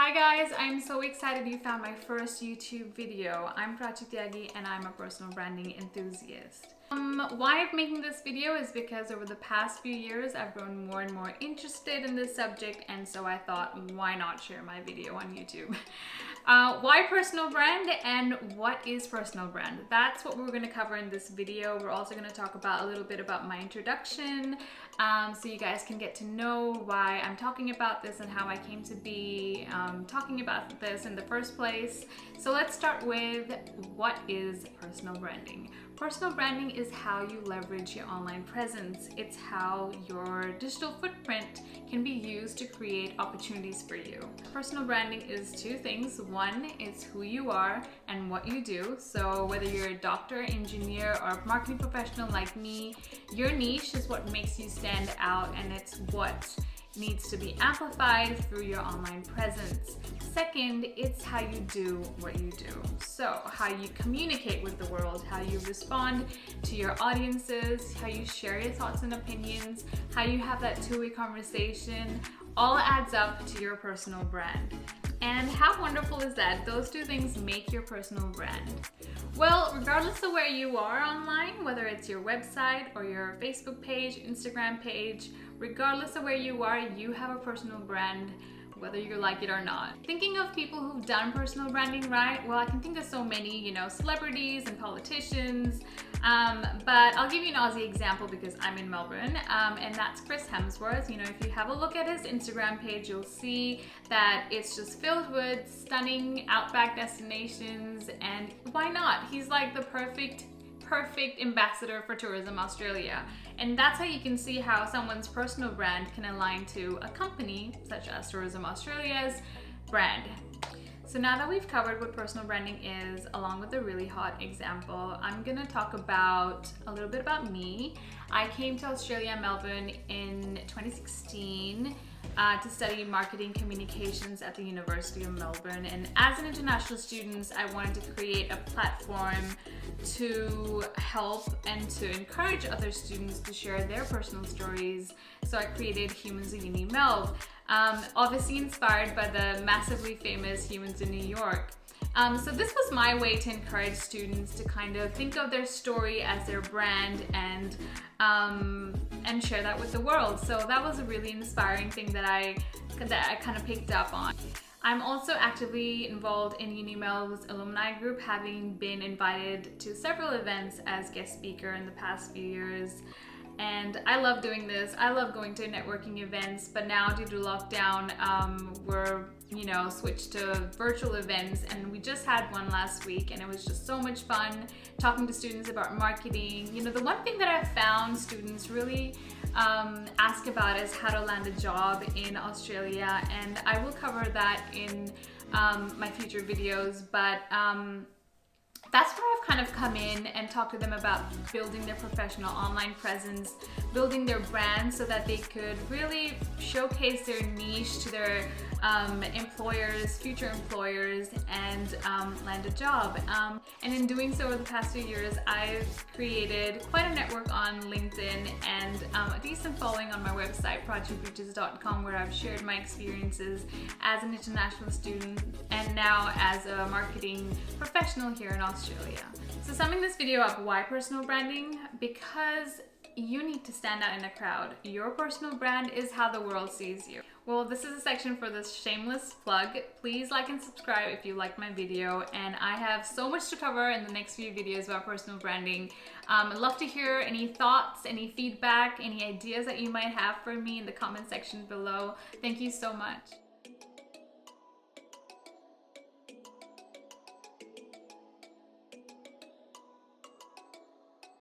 Hi guys, I'm so excited you found my first YouTube video. I'm Prachi Tyagi and I'm a personal branding enthusiast. Why I'm making this video is because over the past few years I've grown more and more interested in this subject, and so I thought, why not share my video on YouTube? Why personal brand and what is personal brand? That's what we're going to cover in this video. We're also going to talk about a little bit about my introduction, so you guys can get to know why I'm talking about this and how I came to be talking about this in the first place. So let's start with, what is personal branding? Personal branding is how you leverage your online presence. It's how your digital footprint can be used to create opportunities for you. Personal branding is two things. One is who you are and what you do. So whether you're a doctor, engineer, or a marketing professional like me, your niche is what makes you stand out, and it's what needs to be amplified through your online presence. Second, it's how you do what you do. So how you communicate with the world, how you respond to your audiences, how you share your thoughts and opinions, how you have that two-way conversation, all adds up to your personal brand. And how wonderful is that? Those two things make your personal brand. Well, regardless of where you are online, whether it's your website or your Facebook page, Instagram page, regardless of where you are, you have a personal brand, whether you like it or not. Thinking of people who've done personal branding right, well, I can think of so many, celebrities and politicians, but I'll give you an Aussie example because I'm in Melbourne, and that's Chris Hemsworth. If you have a look at his Instagram page, you'll see that it's just filled with stunning outback destinations, and why not? He's like the perfect ambassador for Tourism Australia. And that's how you can see how someone's personal brand can align to a company such as Tourism Australia's brand. So now that we've covered what personal branding is, along with a really hot example, I'm gonna talk about a little bit about me. I came to Australia, Melbourne in 2016 to study marketing communications at the University of Melbourne. And as an international student, I wanted to create a platform to help and to encourage other students to share their personal stories. So I created Humans in Uni Mel, obviously inspired by the massively famous Humans in New York. So this was my way to encourage students to kind of think of their story as their brand and share that with the world. So that was a really inspiring thing that I kind of picked up on. I'm also actively involved in UniMel's alumni group, having been invited to several events as guest speaker in the past few years. And I love doing this. I love going to networking events, but now due to lockdown, we're switched to virtual events, and we just had one last week, and it was just so much fun talking to students about marketing. The one thing that I've found students really ask about is how to land a job in Australia, and I will cover that in my future videos, but that's where I've kind of come in and talked to them about building their professional online presence, building their brand so that they could really showcase their niche to their employers, future employers, and land a job. And in doing so over the past few years, I've created quite a network on LinkedIn and a decent following on my website, prachibreaches.com, where I've shared my experiences as an international student and now as a marketing professional here in Australia. So summing this video up, why personal branding? Because you need to stand out in a crowd. Your personal brand is how the world sees you. Well, this is a section for this shameless plug. Please like and subscribe if you like my video, and I have so much to cover in the next few videos about personal branding. I'd love to hear any thoughts, any feedback, any ideas that you might have for me in the comment section below. Thank you so much.